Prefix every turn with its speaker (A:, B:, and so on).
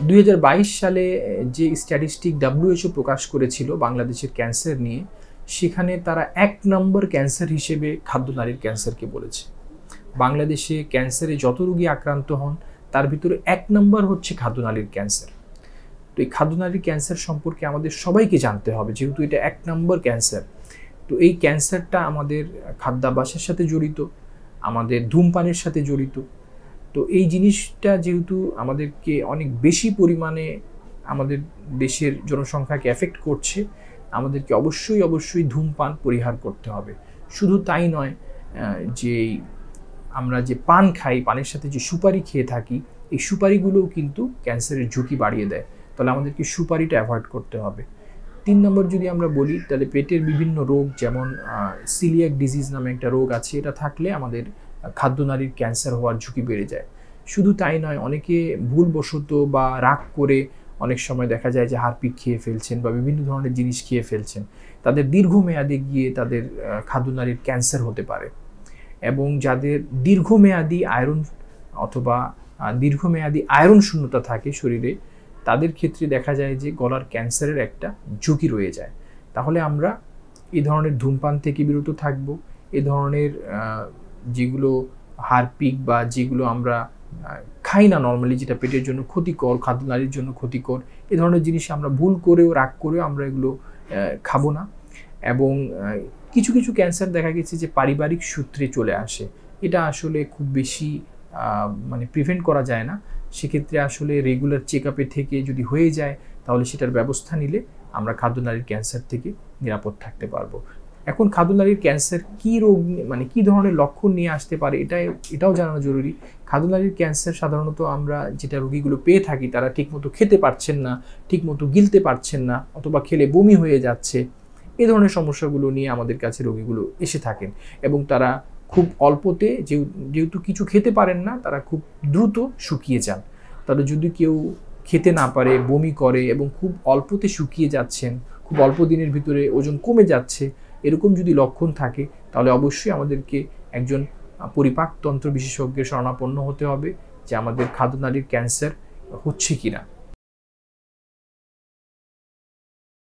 A: 2022 সালে যে statistic WHO প্রকাশ করেছিল বাংলাদেশের ক্যান্সার নিয়ে, সেখানে তারা 1 নম্বর ক্যান্সার হিসেবে খাদ্যনালীর ক্যান্সারকে বলেছে। বাংলাদেশে ক্যান্সারে যত রোগী আক্রান্ত হন তার ভিতরে 1 নম্বর হচ্ছে খাদ্যনালীর ক্যান্সার। তো এই খাদ্যনালীর ক্যান্সার সম্পর্কে আমাদের সবাইকে জানতে হবে, যেহেতু এটা 1 নম্বর ক্যান্সার। তো এই ক্যান্সারটা আমাদের খাদ্যাভ্যাসের সাথে জড়িত, আমাদের ধূমপানের সাথে জড়িত। তো এই জিনিসটা যেহেতু আমাদেরকে অনেক বেশি পরিমাণে আমাদের দেশের জনসংখ্যাকে এফেক্ট করছে, আমাদেরকে অবশ্যই ধূমপান পরিহার করতে হবে। শুধু তাই নয়, যে আমরা যে পান খাই, পানের সাথে যে সুপারি খেয়ে থাকি, এই সুপারিগুলোও কিন্তু ক্যান্সারের ঝুঁকি বাড়িয়ে দেয়। তাহলে আমাদেরকে সুপারিটা অ্যাভয়েড করতে হবে। 3 নম্বর যদি আমরা বলি, তাহলে পেটের বিভিন্ন রোগ, যেমন সিলিয়াক ডিজিজ নামে একটা রোগ আছে, এটা থাকলে আমাদের খাদ্যনালীর ক্যান্সার হওয়ার ঝুঁকি বেড়ে যায়। শুধু তাই নয়, অনেকে ভুলবশত বা রাগ করে অনেক সময় দেখা যায় যে হারপিক খেয়ে ফেলছেন বা বিভিন্ন ধরনের জিনিস খেয়ে ফেলছেন। তাদের দীর্ঘমেয়াদে গিয়ে তাদের খাদ্যনালীর ক্যান্সার হতে পারে। এবং যাদের দীর্ঘমেয়াদী আয়রন অথবা দীর্ঘমেয়াদী আয়রন শূন্যতা থাকে শরীরে, তাদের ক্ষেত্রে দেখা যায় যে গলার ক্যান্সারের একটা ঝুঁকি রয়ে যায়। তাহলে আমরা এই ধরনের ধূমপান থেকে বিরত থাকব। এ ধরনের যেগুলো হারপিক বা যেগুলো আমরা খাই না নর্মালি, যেটা পেটের জন্য ক্ষতিকর, খাদ্যনালীর জন্য ক্ষতিকর, এ ধরনের জিনিস আমরা ভুল করেও রাগ করেও আমরা এগুলো খাবো না। এবং কিছু কিছু ক্যান্সার দেখা গেছে যে পারিবারিক সূত্রে চলে আসে, এটা আসলে খুব বেশি মানে প্রিভেন্ট করা যায় না। সেক্ষেত্রে আসলে রেগুলার চেক আপে থেকে যদি হয়ে যায়, তাহলে সেটার ব্যবস্থা নিলে আমরা খাদ্যনালীর ক্যান্সার থেকে নিরাপদ থাকতে পারবো। এখন খাদ্যনালীর ক্যান্সার কী রোগ, মানে কী ধরনের লক্ষণ নিয়ে আসতে পারে, এটাও জানানো জরুরি। খাদ্যনালীর ক্যান্সার সাধারণত আমরা যেটা রোগীগুলো পেয়ে থাকি, তারা ঠিকমতো খেতে পারছেন না, ঠিকমতো গিলতে পারছেন না, অথবা খেলে বমি হয়ে যাচ্ছে, এই ধরনের সমস্যাগুলো নিয়ে আমাদের কাছে রোগীগুলো এসে থাকেন। এবং তারা খুব অল্পতে, যেহেতু কিছু খেতে পারেন না, তারা খুব দ্রুত শুকিয়ে যান। তাহলে যদি কেউ খেতে না পারে, বমি করে এবং খুব অল্পতে শুকিয়ে যাচ্ছেন, খুব অল্প দিনের ভিতরে ওজন কমে যাচ্ছে, এরকম যদি লক্ষণ থাকে, তাহলে অবশ্যই আমাদেরকে একজন পরিপাকতন্ত্র বিশেষজ্ঞের শরণাপন্ন হতে হবে যে আমাদের খাদ্যনালীর ক্যান্সার হচ্ছে কিনা।